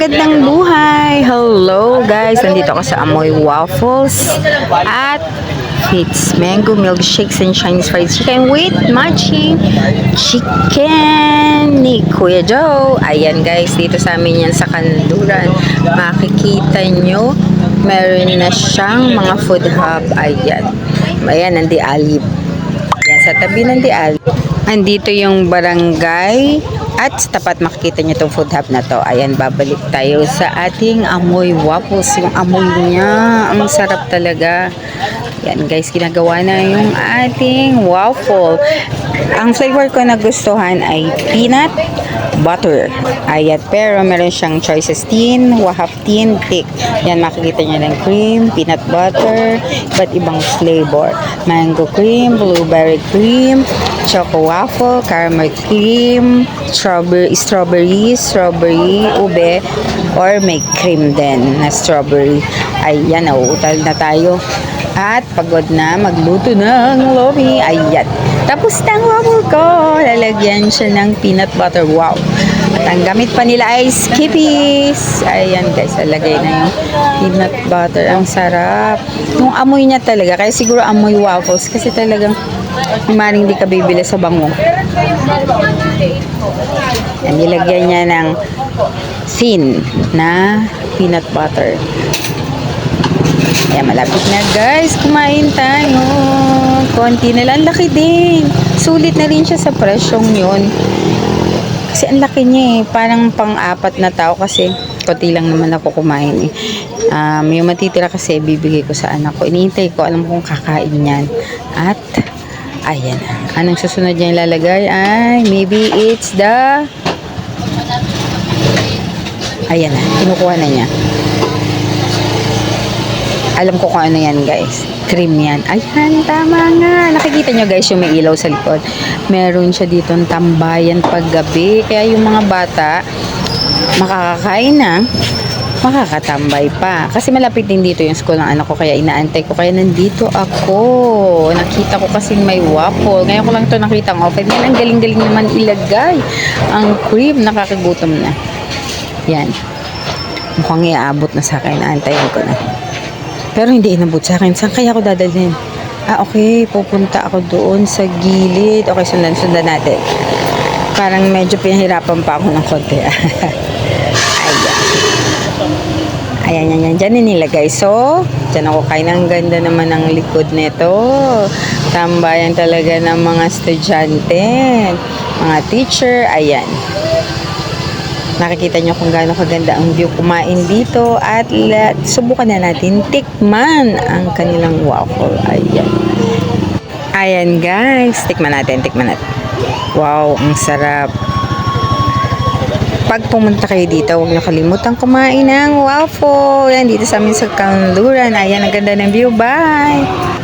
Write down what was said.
magandang buhay! Hello guys! Nandito ako sa Amoy Waffles at it's mango milkshakes and Chinese fried chicken with matching chicken ni Kuya Joe. Ayan guys, dito sa amin yan sa Kanluran. Makikita nyo, meron na siyang mga food hub. Ayan. Ayan, Nandi Alib. Ayan, sa tabi ng Nandi Alib. Andito yung barangay at sa tapat makikita nyo itong food hub na to. Ayan, babalik tayo sa ating Amoy Waffles. Yung amoy niya, ang sarap talaga. Yan guys, ginagawa na yung ating waffle. Ang flavor ko na gustuhan ay peanut butter. Ayan, pero meron siyang choices tin, wahap tin, thick. Yan, makikita nyo ng cream, peanut butter, iba't ibang flavor. Mango cream, blueberry cream, choco waffle, caramel cream, strawberry, ube, or may cream din na strawberry. Ayan, nauutal na tayo. At pagod na magluto ng lomi. Ayan. Tapos na ang waffle ko. Lalagyan siya ng peanut butter. Wow. At ang gamit pa nila ay Skippies. Ayan guys, lalagay na yung peanut butter. Ang sarap. Yung amoy niya talaga. Kaya siguro amoy waffles. Kasi talagang maring hindi ka bibili sa bango. Yan, nilagyan niya ng thin na peanut butter. Ayan, malapit na guys. Kumain tayo. Konti na lang. Laki din. Sulit na rin siya sa presyong yun. Kasi ang laki niya eh. Parang pang-apat na tao kasi konti lang naman ako kumain eh. Yung matitira kasi bibigay ko sa anak ko. Iniintay ko. Alam kong kakain yan. At ayan. Anong susunod niya ilalagay? Ay, maybe it's the... Ayan na. Kinukuha na niya. Alam ko kung ano yan guys. Cream yan. Ayan, tama nga. Nakikita nyo guys yung may ilaw sa likod. Meron siya dito ng tambayan paggabi. Kaya yung mga bata makakakain na, makakatambay pa. Kasi malapit din dito yung school ng anak ko. Kaya inaantay ko. Kaya nandito ako. Nakita ko kasi may waffle. Ngayon ko lang ito nakita ang offer. Yan, ang galing-galing naman ilagay. Ang cream, nakakagutom na. Yan. Mukhang iaabot na sa akin. Naantayin ko na. Pero hindi inabot sa akin. Saan kaya ako dadalhin? Okay. Pupunta ako doon sa gilid. Okay, sundan natin. Parang medyo pinahirapan pa ako ng konti. Ayan. Ayan. Diyan nilagay. So, diyan ako kain. Ang ganda naman ng likod nito. Tambayan talaga ng mga estudyante. Mga teacher. Ayan. Nakikita nyo kung gaano kaganda ang view kumain dito at subukan na natin tikman ang kanilang waffle. Ayan. Ayan guys, tikman natin. Wow, ang sarap. Pag pumunta kayo dito, huwag nyo kalimutan kumain ng waffle. Yan, dito sa amin sa Kanluran. Ayan, ang ganda ng view. Bye!